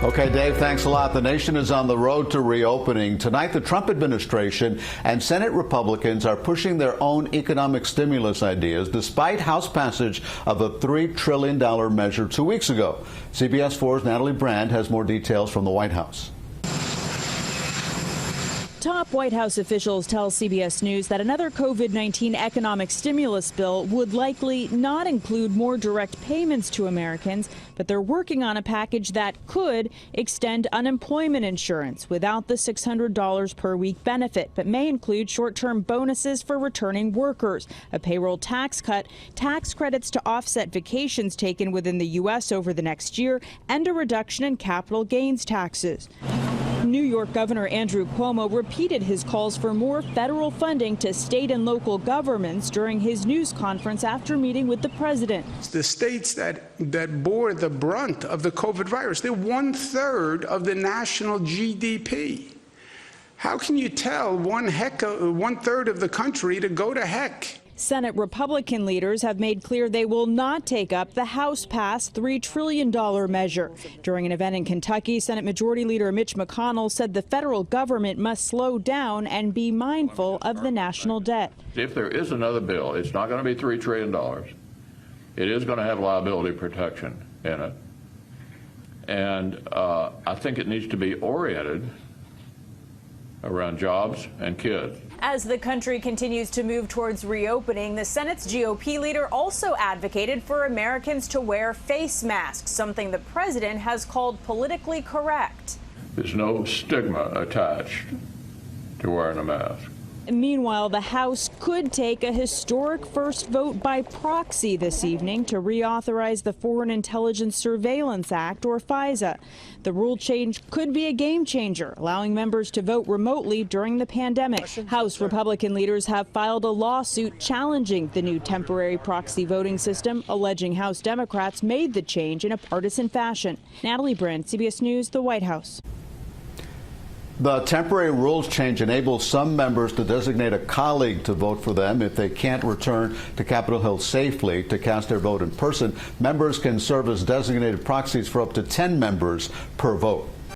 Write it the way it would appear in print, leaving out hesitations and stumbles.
Okay, Dave, thanks a lot. The nation is on the road to reopening. Tonight, the Trump administration and Senate Republicans are pushing their own economic stimulus ideas despite House passage of a $3 trillion measure 2 weeks ago. CBS 4's Natalie Brand has more details from the White House. Top White House officials tell CBS News that another COVID-19 economic stimulus bill would likely not include more direct payments to Americans, but they're working on a package that could extend unemployment insurance without the $600 per week benefit, but may include short-term bonuses for returning workers, a payroll tax cut, tax credits to offset vacations taken within the U.S. over the next year, and a reduction in capital gains taxes. New York Governor Andrew Cuomo repeated his calls for more federal funding to state and local governments during his news conference after meeting with the president. The states that bore the brunt of the COVID virus, they're 1/3 of the national GDP. How can you tell 1/3 of the country to go to heck? Senate Republican leaders have made clear they will not take up the House-passed $3 trillion measure. During an event in Kentucky, Senate Majority Leader Mitch McConnell said the federal government must slow down and be mindful of the national debt. If there is another bill, it's not going to be $3 trillion. It is going to have liability protection in it. And I think it needs to be oriented around jobs and kids. As the country continues to move towards reopening, the Senate's GOP leader also advocated for Americans to wear face masks, something the president has called politically correct. There's no stigma attached to wearing a mask. Meanwhile, the House could take a historic first vote by proxy this evening to reauthorize the Foreign Intelligence Surveillance Act, or FISA. The rule change could be a game changer, allowing members to vote remotely during the pandemic. House Republican leaders have filed a lawsuit challenging the new temporary proxy voting system, alleging House Democrats made the change in a partisan fashion. Natalie Brand, CBS News, the White House. The temporary rules change enables some members to designate a colleague to vote for them if they can't return to Capitol Hill safely to cast their vote in person. Members can serve as designated proxies for up to 10 members per vote.